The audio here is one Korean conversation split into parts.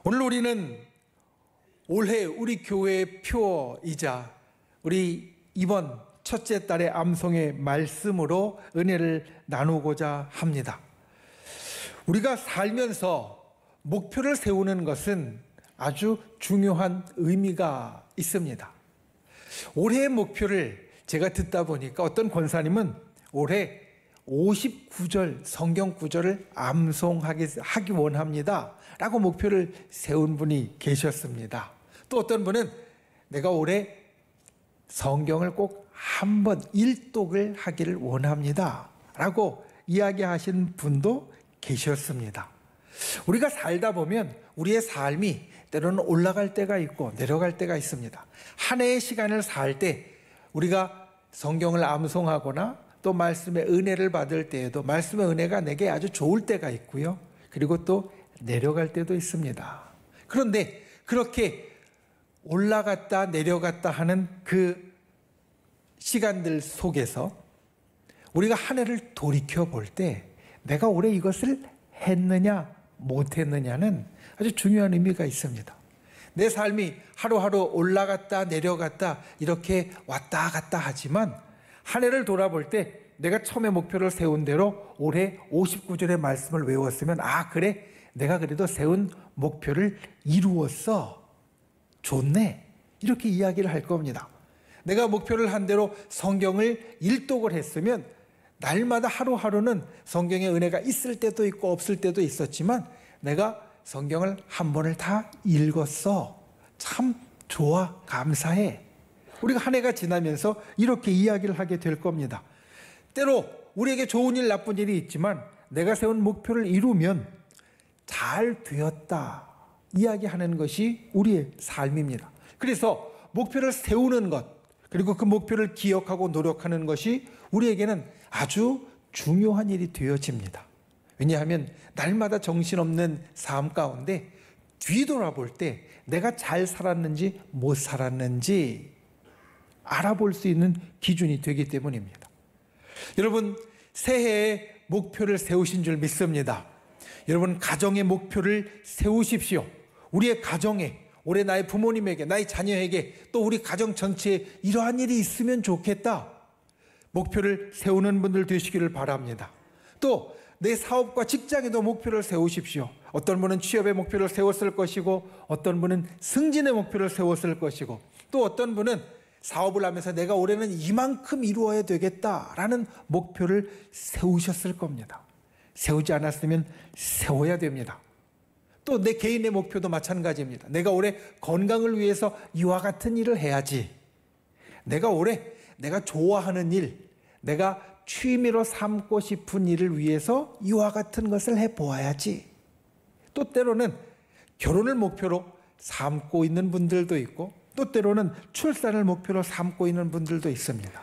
오늘 우리는 올해 우리 교회의 표이자 우리 이번 첫째 달의 암송의 말씀으로 은혜를 나누고자 합니다. 우리가 살면서 목표를 세우는 것은 아주 중요한 의미가 있습니다. 올해의 목표를 제가 듣다 보니까 어떤 권사님은 올해 59절 성경 구절을 암송하기 원합니다 라고 목표를 세운 분이 계셨습니다. 또 어떤 분은 내가 올해 성경을 꼭 한 번 일독을 하기를 원합니다 라고 이야기하신 분도 계셨습니다. 우리가 살다 보면 우리의 삶이 때로는 올라갈 때가 있고 내려갈 때가 있습니다. 한 해의 시간을 살 때 우리가 성경을 암송하거나 또 말씀의 은혜를 받을 때에도 말씀의 은혜가 내게 아주 좋을 때가 있고요. 그리고 또 내려갈 때도 있습니다. 그런데 그렇게 올라갔다 내려갔다 하는 그 시간들 속에서 우리가 한 해를 돌이켜 볼 때 내가 올해 이것을 했느냐 못했느냐는 아주 중요한 의미가 있습니다. 내 삶이 하루하루 올라갔다 내려갔다 이렇게 왔다 갔다 하지만 한 해를 돌아볼 때 내가 처음에 목표를 세운 대로 올해 59절의 말씀을 외웠으면 그래 내가 그래도 세운 목표를 이루었어 좋네 이렇게 이야기를 할 겁니다. 내가 목표를 한 대로 성경을 일독을 했으면 날마다 하루하루는 성경의 은혜가 있을 때도 있고 없을 때도 있었지만 내가 성경을 한 번을 다 읽었어 참 좋아 감사해 우리가 한 해가 지나면서 이렇게 이야기를 하게 될 겁니다. 때로 우리에게 좋은 일 나쁜 일이 있지만 내가 세운 목표를 이루면 잘 되었다 이야기하는 것이 우리의 삶입니다. 그래서 목표를 세우는 것 그리고 그 목표를 기억하고 노력하는 것이 우리에게는 아주 중요한 일이 되어집니다. 왜냐하면 날마다 정신없는 삶 가운데 뒤돌아볼 때 내가 잘 살았는지 못 살았는지 알아볼 수 있는 기준이 되기 때문입니다. 여러분 새해에 목표를 세우신 줄 믿습니다. 여러분 가정의 목표를 세우십시오. 우리의 가정에 올해 나의 부모님에게 나의 자녀에게 또 우리 가정 전체에 이러한 일이 있으면 좋겠다 목표를 세우는 분들 되시기를 바랍니다. 또 내 사업과 직장에도 목표를 세우십시오. 어떤 분은 취업의 목표를 세웠을 것이고 어떤 분은 승진의 목표를 세웠을 것이고 또 어떤 분은 사업을 하면서 내가 올해는 이만큼 이루어야 되겠다라는 목표를 세우셨을 겁니다. 세우지 않았으면 세워야 됩니다. 또 내 개인의 목표도 마찬가지입니다. 내가 올해 건강을 위해서 이와 같은 일을 해야지. 내가 올해 내가 좋아하는 일, 내가 취미로 삼고 싶은 일을 위해서 이와 같은 것을 해보아야지. 또 때로는 결혼을 목표로 삼고 있는 분들도 있고 또 때로는 출산을 목표로 삼고 있는 분들도 있습니다.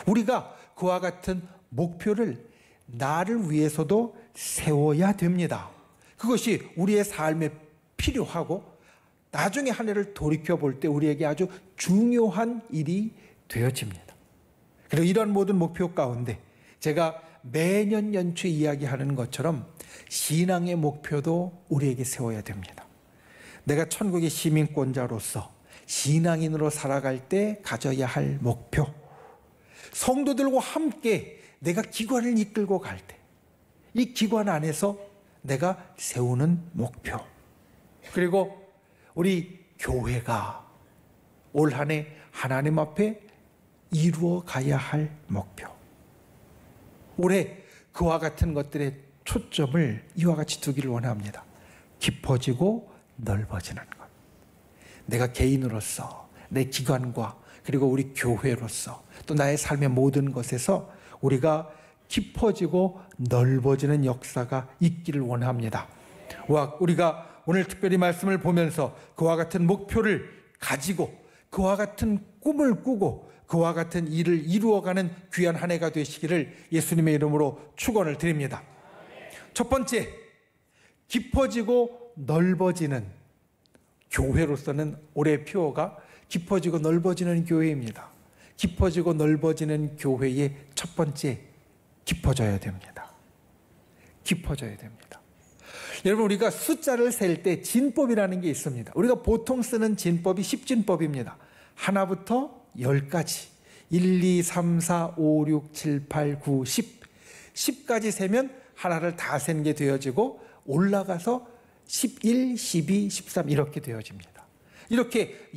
우리가 그와 같은 목표를 나를 위해서도 세워야 됩니다. 그것이 우리의 삶에 필요하고 나중에 한 해를 돌이켜볼 때 우리에게 아주 중요한 일이 되어집니다. 그리고 이런 모든 목표 가운데 제가 매년 연초에 이야기하는 것처럼 신앙의 목표도 우리에게 세워야 됩니다. 내가 천국의 시민권자로서 신앙인으로 살아갈 때 가져야 할 목표, 성도들과 함께 내가 기관을 이끌고 갈 때 이 기관 안에서 내가 세우는 목표, 그리고 우리 교회가 올 한 해 하나님 앞에 이루어 가야 할 목표, 올해 그와 같은 것들의 초점을 이와 같이 두기를 원합니다. 깊어지고 넓어지는 것, 내가 개인으로서 내 기관과 그리고 우리 교회로서 또 나의 삶의 모든 것에서 우리가 깊어지고 넓어지는 역사가 있기를 원합니다. 우리가 오늘 특별히 말씀을 보면서 그와 같은 목표를 가지고 그와 같은 꿈을 꾸고 그와 같은 일을 이루어가는 귀한 한 해가 되시기를 예수님의 이름으로 축원을 드립니다. 첫 번째, 깊어지고 넓어지는 교회로서는 올해 표어가 깊어지고 넓어지는 교회입니다. 깊어지고 넓어지는 교회의 첫 번째, 깊어져야 됩니다. 깊어져야 됩니다. 여러분, 우리가 숫자를 셀 때 진법이라는 게 있습니다. 우리가 보통 쓰는 진법이 10진법입니다. 하나부터 10까지. 1, 2, 3, 4, 5, 6, 7, 8, 9, 10. 10까지 세면 하나를 다 센 게 되어지고 올라가서 11, 12, 13 이렇게 되어집니다. 이렇게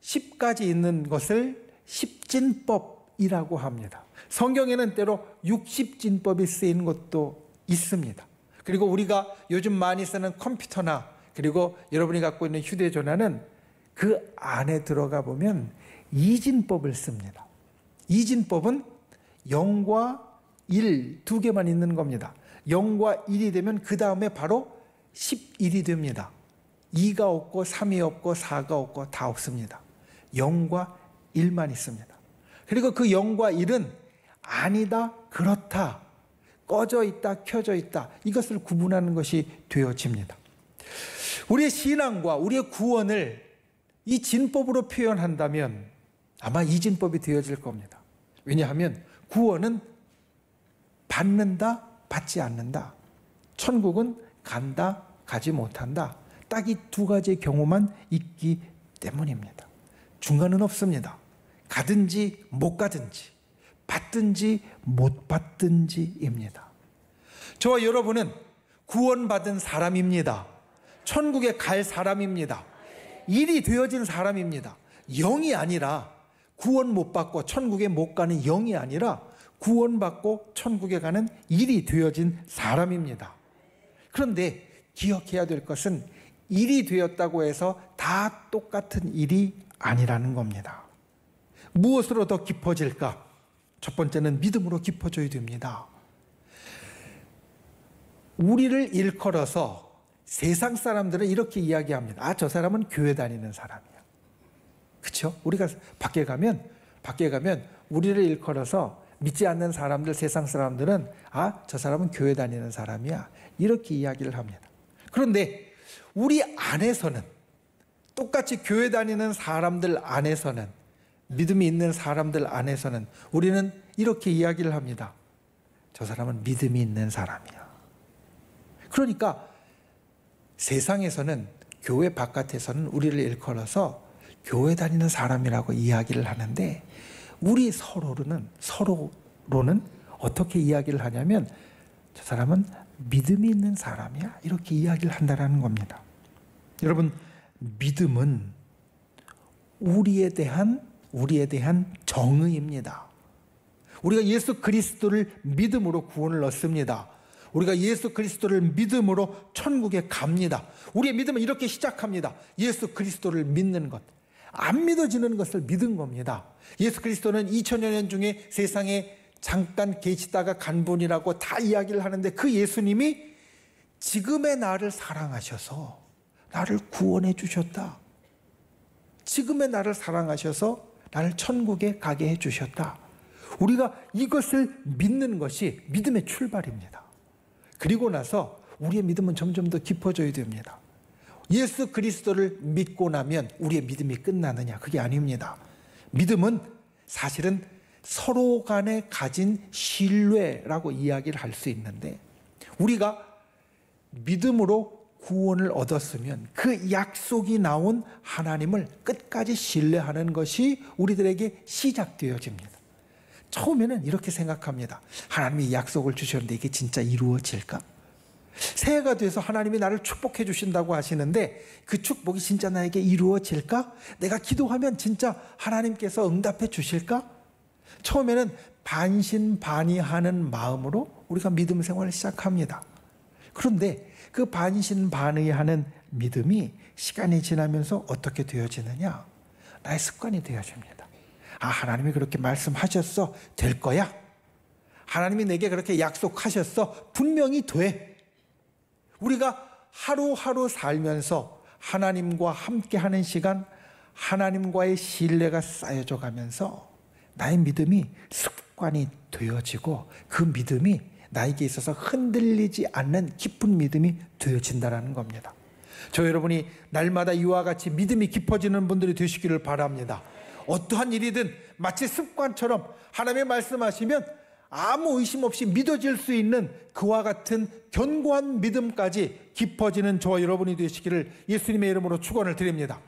10까지 있는 것을 10진법이라고 합니다. 성경에는 때로 60진법이 쓰이는 것도 있습니다. 그리고 우리가 요즘 많이 쓰는 컴퓨터나 그리고 여러분이 갖고 있는 휴대전화는 그 안에 들어가 보면 이진법을 씁니다. 이진법은 0과 1 두 개만 있는 겁니다. 0과 1이 되면 그 다음에 바로 11이 됩니다. 2가 없고 3이 없고 4가 없고 다 없습니다. 0과 1만 있습니다. 그리고 그 0과 1은 아니다, 그렇다, 꺼져 있다, 켜져 있다, 이것을 구분하는 것이 되어집니다. 우리의 신앙과 우리의 구원을 이 진법으로 표현한다면 아마 이 진법이 되어질 겁니다. 왜냐하면 구원은 받는다, 받지 않는다. 천국은 간다, 가지 못한다. 딱 이 두 가지의 경우만 있기 때문입니다. 중간은 없습니다. 가든지 못 가든지, 받든지 못 받든지입니다. 저와 여러분은 구원받은 사람입니다. 천국에 갈 사람입니다. 일이 되어진 사람입니다. 영이 아니라, 구원 못 받고 천국에 못 가는 영이 아니라 구원받고 천국에 가는 일이 되어진 사람입니다. 그런데 기억해야 될 것은 일이 되었다고 해서 다 똑같은 일이 아니라는 겁니다. 무엇으로 더 깊어질까? 첫 번째는 믿음으로 깊어져야 됩니다. 우리를 일컬어서 세상 사람들은 이렇게 이야기합니다. 아, 저 사람은 교회 다니는 사람이야. 그렇죠? 우리가 밖에 가면 우리를 일컬어서 믿지 않는 사람들, 세상 사람들은 아, 저 사람은 교회 다니는 사람이야, 이렇게 이야기를 합니다. 그런데 우리 안에서는, 똑같이 교회 다니는 사람들 안에서는, 믿음이 있는 사람들 안에서는 우리는 이렇게 이야기를 합니다. 저 사람은 믿음이 있는 사람이야. 그러니까 세상에서는, 교회 바깥에서는 우리를 일컬어서 교회 다니는 사람이라고 이야기를 하는데, 우리 서로로는 어떻게 이야기를 하냐면 저 사람은 믿음이 있는 사람이야, 이렇게 이야기를 한다는 겁니다. 여러분, 믿음은 우리에 대한 정의입니다. 우리가 예수 그리스도를 믿음으로 구원을 얻습니다. 우리가 예수 그리스도를 믿음으로 천국에 갑니다. 우리의 믿음은 이렇게 시작합니다. 예수 그리스도를 믿는 것. 안 믿어지는 것을 믿은 겁니다. 예수 그리스도는 2000여 년 중에 세상에 잠깐 계시다가 간 분이라고 다 이야기를 하는데, 그 예수님이 지금의 나를 사랑하셔서 나를 구원해 주셨다. 지금의 나를 사랑하셔서 나를 천국에 가게 해 주셨다. 우리가 이것을 믿는 것이 믿음의 출발입니다. 그리고 나서 우리의 믿음은 점점 더 깊어져야 됩니다. 예수 그리스도를 믿고 나면 우리의 믿음이 끝나느냐? 그게 아닙니다. 믿음은 사실은 서로 간에 가진 신뢰라고 이야기를 할 수 있는데, 우리가 믿음으로 구원을 얻었으면 그 약속이 나온 하나님을 끝까지 신뢰하는 것이 우리들에게 시작되어집니다. 처음에는 이렇게 생각합니다. 하나님이 약속을 주셨는데 이게 진짜 이루어질까? 새해가 돼서 하나님이 나를 축복해 주신다고 하시는데 그 축복이 진짜 나에게 이루어질까? 내가 기도하면 진짜 하나님께서 응답해 주실까? 처음에는 반신반의하는 마음으로 우리가 믿음 생활을 시작합니다. 그런데 그 반신반의하는 믿음이 시간이 지나면서 어떻게 되어지느냐? 나의 습관이 되어집니다. 아, 하나님이 그렇게 말씀하셨어, 될 거야. 하나님이 내게 그렇게 약속하셨어, 분명히 돼. 우리가 하루하루 살면서 하나님과 함께하는 시간, 하나님과의 신뢰가 쌓여져 가면서 나의 믿음이 습관이 되어지고, 그 믿음이 나에게 있어서 흔들리지 않는 깊은 믿음이 되어진다는 겁니다. 저 여러분이 날마다 이와 같이 믿음이 깊어지는 분들이 되시기를 바랍니다. 어떠한 일이든 마치 습관처럼 하나님의 말씀하시면 아무 의심 없이 믿어질 수 있는 그와 같은 견고한 믿음까지 깊어지는 저와 여러분이 되시기를 예수님의 이름으로 축원을 드립니다.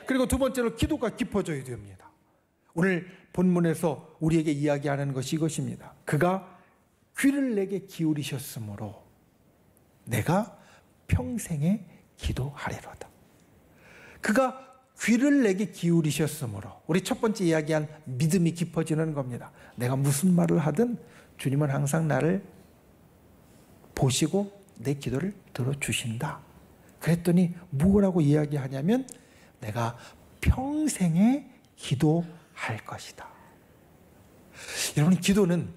그리고 두 번째로 기도가 깊어져야 됩니다. 오늘 본문에서 우리에게 이야기하는 것이 이것입니다. 그가 귀를 내게 기울이셨으므로 내가 평생에 기도하리로다. 그가 귀를 내게 기울이셨으므로, 우리 첫 번째 이야기한 믿음이 깊어지는 겁니다. 내가 무슨 말을 하든 주님은 항상 나를 보시고 내 기도를 들어주신다. 그랬더니 뭐라고 이야기하냐면 내가 평생에 기도할 것이다. 여러분, 기도는,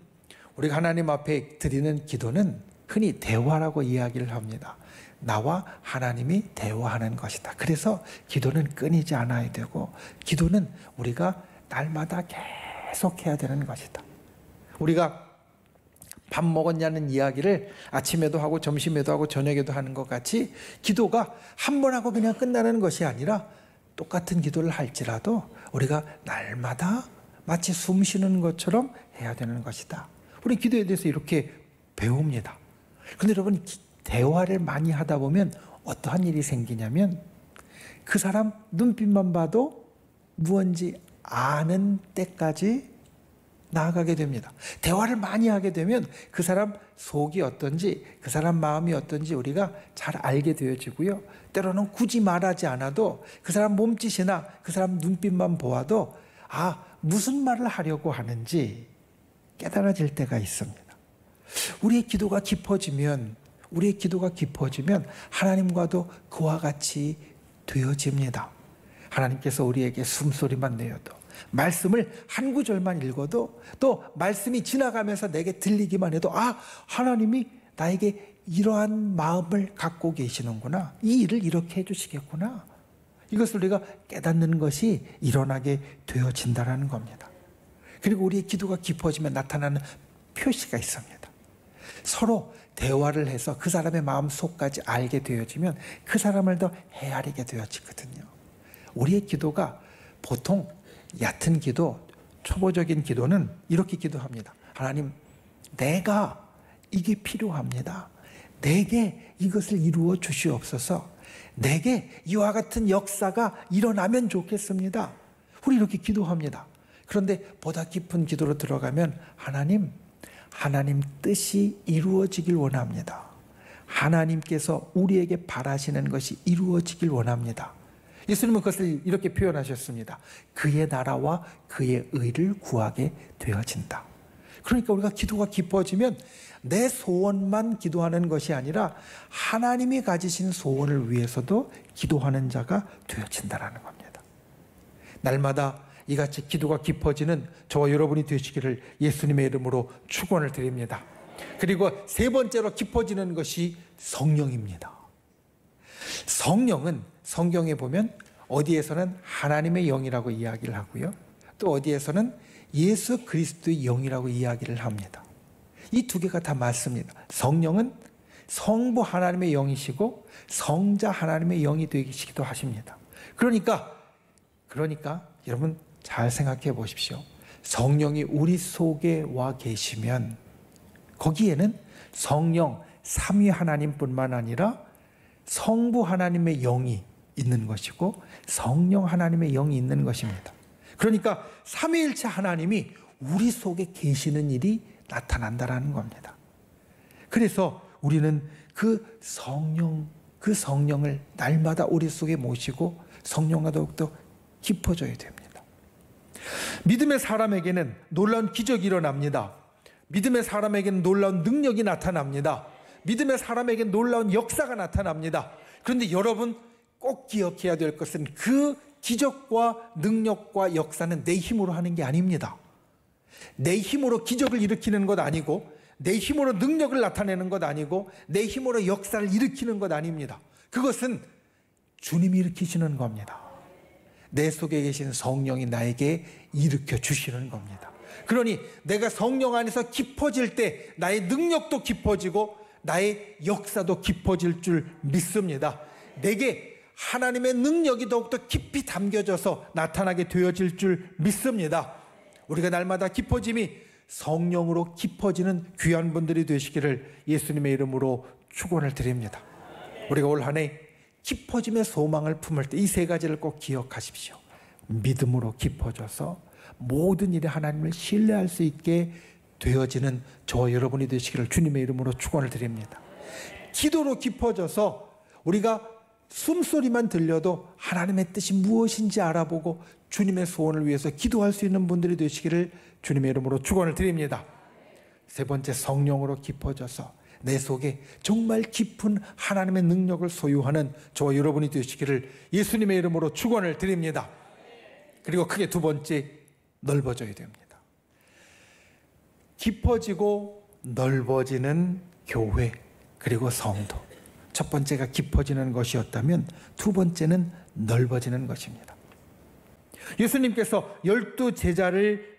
우리가 하나님 앞에 드리는 기도는 흔히 대화라고 이야기를 합니다. 나와 하나님이 대화하는 것이다. 그래서 기도는 끊이지 않아야 되고, 기도는 우리가 날마다 계속 해야 되는 것이다. 우리가 밥 먹었냐는 이야기를 아침에도 하고 점심에도 하고 저녁에도 하는 것 같이 기도가 한 번 하고 그냥 끝나는 것이 아니라 똑같은 기도를 할지라도 우리가 날마다 마치 숨 쉬는 것처럼 해야 되는 것이다. 우리 기도에 대해서 이렇게 배웁니다. 그런데 여러분, 대화를 많이 하다 보면 어떠한 일이 생기냐면 그 사람 눈빛만 봐도 무언지 아는 때까지 나아가게 됩니다. 대화를 많이 하게 되면 그 사람 속이 어떤지, 그 사람 마음이 어떤지 우리가 잘 알게 되어지고요. 때로는 굳이 말하지 않아도 그 사람 몸짓이나 그 사람 눈빛만 보아도 무슨 말을 하려고 하는지 깨달아질 때가 있습니다. 우리의 기도가 깊어지면 하나님과도 그와 같이 되어집니다. 하나님께서 우리에게 숨소리만 내어도, 말씀을 한 구절만 읽어도, 또 말씀이 지나가면서 내게 들리기만 해도 하나님이 나에게 이러한 마음을 갖고 계시는구나, 이 일을 이렇게 해주시겠구나, 이것을 우리가 깨닫는 것이 일어나게 되어진다는 겁니다. 그리고 우리의 기도가 깊어지면 나타나는 표시가 있습니다. 서로 대화를 해서 그 사람의 마음 속까지 알게 되어지면 그 사람을 더 헤아리게 되어지거든요. 우리의 기도가 보통 얕은 기도, 초보적인 기도는 이렇게 기도합니다. 하나님, 내가 이게 필요합니다. 내게 이것을 이루어 주시옵소서. 내게 이와 같은 역사가 일어나면 좋겠습니다. 우리 이렇게 기도합니다. 그런데 보다 깊은 기도로 들어가면 하나님 뜻이 이루어지길 원합니다. 하나님께서 우리에게 바라시는 것이 이루어지길 원합니다. 예수님은 그것을 이렇게 표현하셨습니다. 그의 나라와 그의 의를 구하게 되어진다. 그러니까 우리가 기도가 깊어지면 내 소원만 기도하는 것이 아니라 하나님이 가지신 소원을 위해서도 기도하는 자가 되어진다는 겁니다. 날마다 이같이 기도가 깊어지는 저와 여러분이 되시기를 예수님의 이름으로 축원을 드립니다. 그리고 세 번째로 깊어지는 것이 성령입니다. 성령은 성경에 보면 어디에서는 하나님의 영이라고 이야기를 하고요, 또 어디에서는 예수 그리스도의 영이라고 이야기를 합니다. 이 두 개가 다 맞습니다. 성령은 성부 하나님의 영이시고 성자 하나님의 영이 되시기도 하십니다. 그러니까 여러분 잘 생각해 보십시오. 성령이 우리 속에 와 계시면 거기에는 성령 삼위 하나님뿐만 아니라 성부 하나님의 영이 있는 것이고 성령 하나님의 영이 있는 것입니다. 그러니까 삼위일체 하나님이 우리 속에 계시는 일이 나타난다라는 겁니다. 그래서 우리는 그 성령을 날마다 우리 속에 모시고 성령과 더욱더 깊어져야 됩니다. 믿음의 사람에게는 놀라운 기적이 일어납니다. 믿음의 사람에게는 놀라운 능력이 나타납니다. 믿음의 사람에게는 놀라운 역사가 나타납니다. 그런데 여러분 꼭 기억해야 될 것은 그 기적과 능력과 역사는 내 힘으로 하는 게 아닙니다. 내 힘으로 기적을 일으키는 것 아니고, 내 힘으로 능력을 나타내는 것 아니고, 내 힘으로 역사를 일으키는 것 아닙니다. 그것은 주님이 일으키시는 겁니다. 내 속에 계신 성령이 나에게 일으켜 주시는 겁니다. 그러니 내가 성령 안에서 깊어질 때 나의 능력도 깊어지고 나의 역사도 깊어질 줄 믿습니다. 내게 하나님의 능력이 더욱더 깊이 담겨져서 나타나게 되어질 줄 믿습니다. 우리가 날마다 깊어짐이 성령으로 깊어지는 귀한 분들이 되시기를 예수님의 이름으로 축원을 드립니다. 우리가 올 한 해 깊어짐의 소망을 품을 때 이 세 가지를 꼭 기억하십시오. 믿음으로 깊어져서 모든 일에 하나님을 신뢰할 수 있게 되어지는 저와 여러분이 되시기를 주님의 이름으로 축원을 드립니다. 기도로 깊어져서 우리가 숨소리만 들려도 하나님의 뜻이 무엇인지 알아보고 주님의 소원을 위해서 기도할 수 있는 분들이 되시기를 주님의 이름으로 축원을 드립니다. 세 번째, 성령으로 깊어져서 내 속에 정말 깊은 하나님의 능력을 소유하는 저와 여러분이 되시기를 예수님의 이름으로 축원을 드립니다. 그리고 크게 두 번째, 넓어져야 됩니다. 깊어지고 넓어지는 교회 그리고 성도. 첫 번째가 깊어지는 것이었다면 두 번째는 넓어지는 것입니다. 예수님께서 12 제자를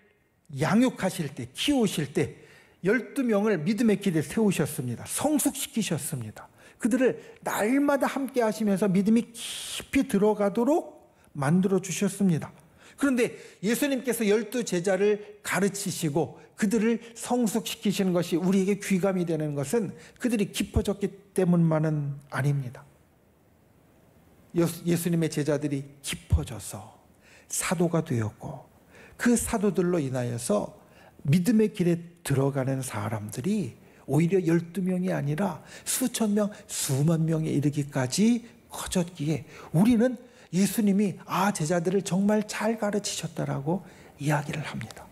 양육하실 때, 키우실 때 12명을 믿음의 길에 세우셨습니다. 성숙시키셨습니다. 그들을 날마다 함께 하시면서 믿음이 깊이 들어가도록 만들어 주셨습니다. 그런데 예수님께서 12 제자를 가르치시고 그들을 성숙시키시는 것이 우리에게 귀감이 되는 것은 그들이 깊어졌기 때문만은 아닙니다. 예수님의 제자들이 깊어져서 사도가 되었고 그 사도들로 인하여서 믿음의 길에 들어가는 사람들이 오히려 12명이 아니라 수천 명, 수만 명에 이르기까지 커졌기에 우리는 예수님이 제자들을 정말 잘 가르치셨다라고 이야기를 합니다.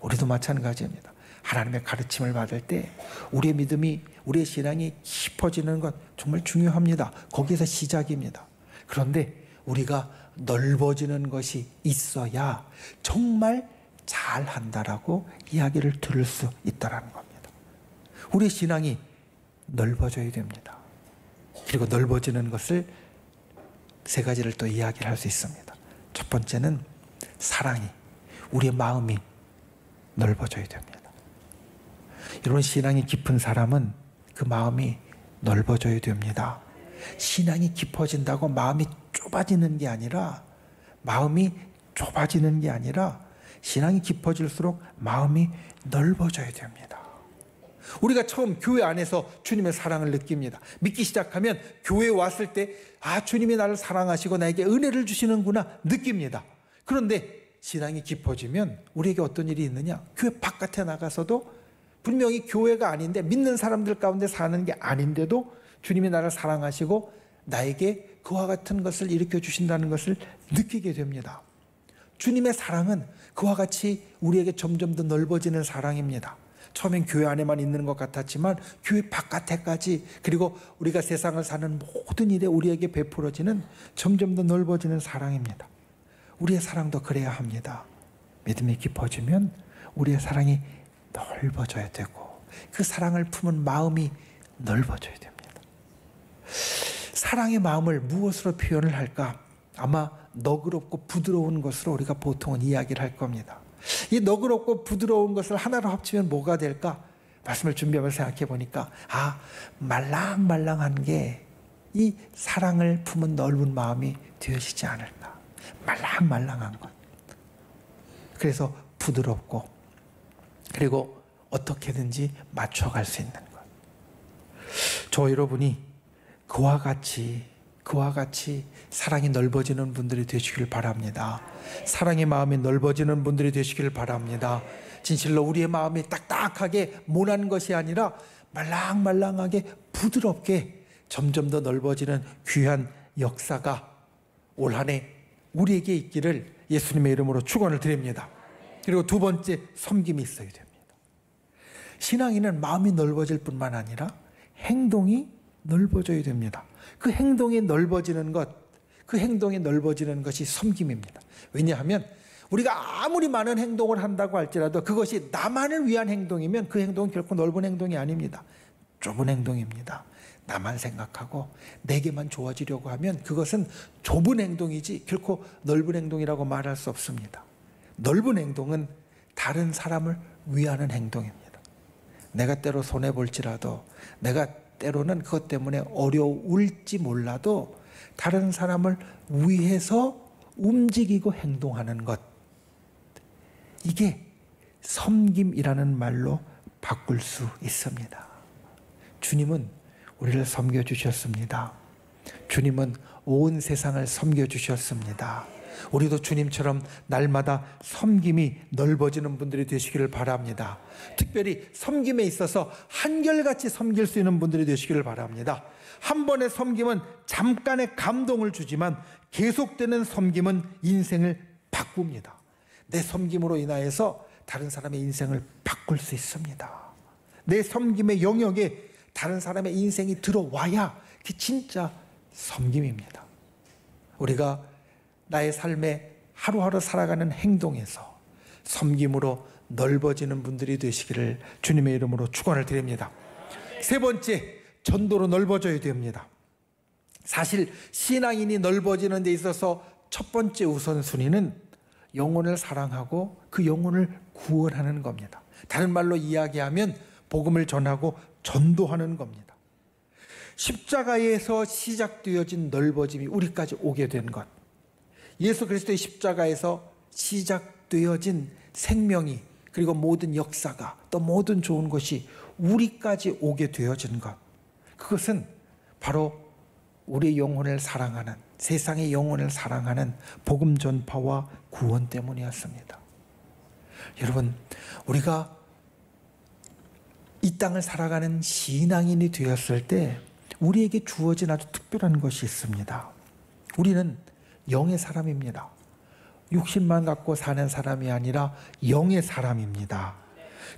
우리도 마찬가지입니다. 하나님의 가르침을 받을 때 우리의 믿음이, 우리의 신앙이 깊어지는 것 정말 중요합니다. 거기서 시작입니다. 그런데 우리가 넓어지는 것이 있어야 정말 잘한다라고 이야기를 들을 수 있다는 겁니다. 우리의 신앙이 넓어져야 됩니다. 그리고 넓어지는 것을 세 가지를 또 이야기를 할 수 있습니다. 첫 번째는 사랑이, 우리의 마음이 넓어져야 됩니다. 이런 신앙이 깊은 사람은 그 마음이 넓어져야 됩니다. 신앙이 깊어진다고 마음이 좁아지는 게 아니라, 신앙이 깊어질수록 마음이 넓어져야 됩니다. 우리가 처음 교회 안에서 주님의 사랑을 느낍니다. 믿기 시작하면 교회에 왔을 때 주님이 나를 사랑하시고 나에게 은혜를 주시는구나 느낍니다. 그런데 신앙이 깊어지면 우리에게 어떤 일이 있느냐? 교회 바깥에 나가서도 분명히 교회가 아닌데, 믿는 사람들 가운데 사는 게 아닌데도 주님이 나를 사랑하시고 나에게 그와 같은 것을 일으켜 주신다는 것을 느끼게 됩니다. 주님의 사랑은 그와 같이 우리에게 점점 더 넓어지는 사랑입니다. 처음엔 교회 안에만 있는 것 같았지만 교회 바깥에까지, 그리고 우리가 세상을 사는 모든 일에 우리에게 베풀어지는 점점 더 넓어지는 사랑입니다. 우리의 사랑도 그래야 합니다. 믿음이 깊어지면 우리의 사랑이 넓어져야 되고 그 사랑을 품은 마음이 넓어져야 됩니다. 사랑의 마음을 무엇으로 표현을 할까? 아마 너그럽고 부드러운 것으로 우리가 보통은 이야기를 할 겁니다. 이 너그럽고 부드러운 것을 하나로 합치면 뭐가 될까? 말씀을 준비하면서 생각해 보니까 말랑말랑한 게 이 사랑을 품은 넓은 마음이 되어지지 않을까. 말랑말랑한 것. 그래서 부드럽고, 그리고 어떻게든지 맞춰갈 수 있는 것. 저 여러분이 그와 같이 사랑이 넓어지는 분들이 되시길 바랍니다. 사랑의 마음이 넓어지는 분들이 되시길 바랍니다. 진실로 우리의 마음이 딱딱하게 모난 것이 아니라 말랑말랑하게 부드럽게 점점 더 넓어지는 귀한 역사가 올 한 해 우리에게 있기를 예수님의 이름으로 축원을 드립니다. 그리고 두 번째, 섬김이 있어야 됩니다. 신앙인은 마음이 넓어질 뿐만 아니라 행동이 넓어져야 됩니다. 그 행동이 넓어지는 것이 섬김입니다. 왜냐하면 우리가 아무리 많은 행동을 한다고 할지라도 그것이 나만을 위한 행동이면 그 행동은 결코 넓은 행동이 아닙니다. 좁은 행동입니다. 나만 생각하고 내게만 좋아지려고 하면 그것은 좁은 행동이지 결코 넓은 행동이라고 말할 수 없습니다. 넓은 행동은 다른 사람을 위하는 행동입니다. 내가 때로 손해볼지라도, 내가 때로는 그것 때문에 어려울지 몰라도 다른 사람을 위해서 움직이고 행동하는 것, 이게 섬김이라는 말로 바꿀 수 있습니다. 주님은 우리를 섬겨주셨습니다. 주님은 온 세상을 섬겨주셨습니다. 우리도 주님처럼 날마다 섬김이 넓어지는 분들이 되시기를 바랍니다. 특별히 섬김에 있어서 한결같이 섬길 수 있는 분들이 되시기를 바랍니다. 한 번의 섬김은 잠깐의 감동을 주지만 계속되는 섬김은 인생을 바꿉니다. 내 섬김으로 인하여서 다른 사람의 인생을 바꿀 수 있습니다. 내 섬김의 영역에 다른 사람의 인생이 들어와야 그게 진짜 섬김입니다. 우리가 나의 삶에 하루하루 살아가는 행동에서 섬김으로 넓어지는 분들이 되시기를 주님의 이름으로 축원을 드립니다. 세 번째, 전도로 넓어져야 됩니다. 사실 신앙인이 넓어지는 데 있어서 첫 번째 우선순위는 영혼을 사랑하고 그 영혼을 구원하는 겁니다. 다른 말로 이야기하면 복음을 전하고 전도하는 겁니다. 십자가에서 시작되어진 넓어짐이 우리까지 오게 된 것, 예수 그리스도의 십자가에서 시작되어진 생명이, 그리고 모든 역사가, 또 모든 좋은 것이 우리까지 오게 되어진 것, 그것은 바로 우리의 영혼을 사랑하는, 세상의 영혼을 사랑하는 복음 전파와 구원 때문이었습니다. 여러분, 우리가 이 땅을 살아가는 신앙인이 되었을 때 우리에게 주어진 아주 특별한 것이 있습니다. 우리는 영의 사람입니다. 육신만 갖고 사는 사람이 아니라 영의 사람입니다.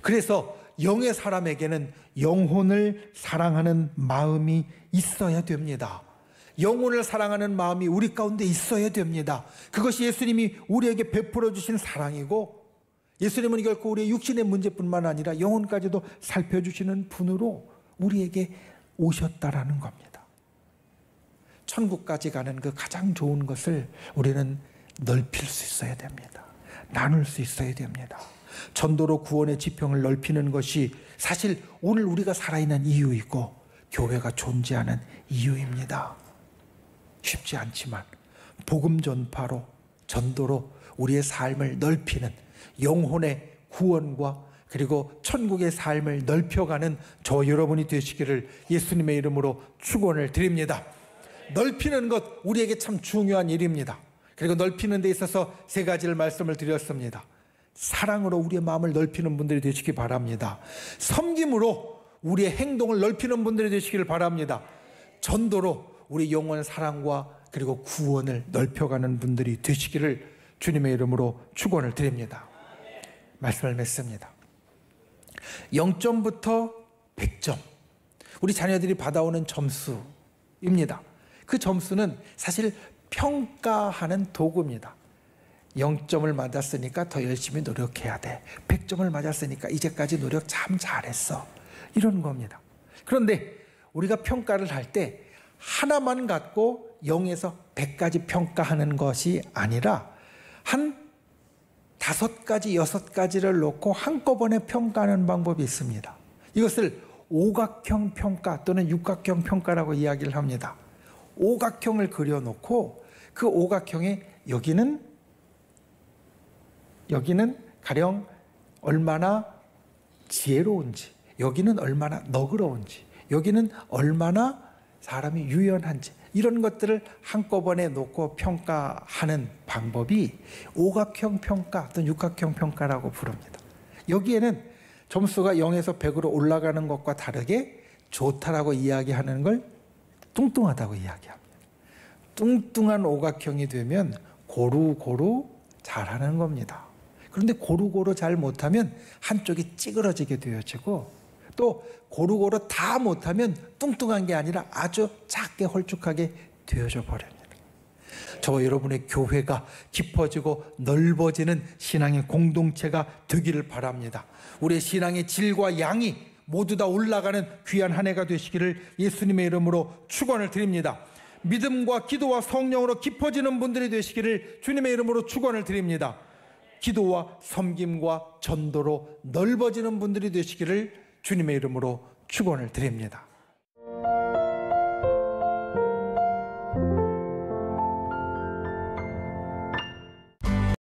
그래서 영의 사람에게는 영혼을 사랑하는 마음이 있어야 됩니다. 영혼을 사랑하는 마음이 우리 가운데 있어야 됩니다. 그것이 예수님이 우리에게 베풀어 주신 사랑이고, 예수님은 결코 우리의 육신의 문제뿐만 아니라 영혼까지도 살펴주시는 분으로 우리에게 오셨다라는 겁니다. 천국까지 가는 그 가장 좋은 것을 우리는 넓힐 수 있어야 됩니다. 나눌 수 있어야 됩니다. 전도로 구원의 지평을 넓히는 것이 사실 오늘 우리가 살아있는 이유이고 교회가 존재하는 이유입니다. 쉽지 않지만 복음 전파로, 전도로 우리의 삶을 넓히는, 영혼의 구원과 그리고 천국의 삶을 넓혀가는 저 여러분이 되시기를 예수님의 이름으로 축원을 드립니다. 넓히는 것 우리에게 참 중요한 일입니다. 그리고 넓히는 데 있어서 세 가지를 말씀을 드렸습니다. 사랑으로 우리의 마음을 넓히는 분들이 되시기 바랍니다. 섬김으로 우리의 행동을 넓히는 분들이 되시기를 바랍니다. 전도로 우리 영혼의 사랑과 그리고 구원을 넓혀가는 분들이 되시기를 주님의 이름으로 축원을 드립니다. 말씀을 맺습니다. 0점부터 100점, 우리 자녀들이 받아오는 점수입니다. 그 점수는 사실 평가하는 도구입니다. 0점을 맞았으니까 더 열심히 노력해야 돼. 100점을 맞았으니까 이제까지 노력 참 잘했어. 이런 겁니다. 그런데 우리가 평가를 할 때 하나만 갖고 0에서 100까지 평가하는 것이 아니라 한 5가지, 6가지를 놓고 한꺼번에 평가하는 방법이 있습니다. 이것을 오각형 평가 또는 육각형 평가라고 이야기를 합니다. 오각형을 그려놓고 그 오각형에 여기는 가령 얼마나 지혜로운지, 여기는 얼마나 너그러운지, 여기는 얼마나 사람이 유연한지, 이런 것들을 한꺼번에 놓고 평가하는 방법이 오각형 평가 또는 육각형 평가라고 부릅니다. 여기에는 점수가 0에서 100으로 올라가는 것과 다르게 좋다라고 이야기하는 걸 뚱뚱하다고 이야기합니다. 뚱뚱한 오각형이 되면 고루고루 잘하는 겁니다. 그런데 고루고루 잘 못하면 한쪽이 찌그러지게 되어지고, 또 고루고루 다 못하면 뚱뚱한 게 아니라 아주 작게 홀쭉하게 되어져 버립니다. 저와 여러분의 교회가 깊어지고 넓어지는 신앙의 공동체가 되기를 바랍니다. 우리의 신앙의 질과 양이 모두 다 올라가는 귀한 한 해가 되시기를 예수님의 이름으로 축원을 드립니다. 믿음과 기도와 성령으로 깊어지는 분들이 되시기를 주님의 이름으로 축원을 드립니다. 기도와 섬김과 전도로 넓어지는 분들이 되시기를 주님의 이름으로 축원을 드립니다.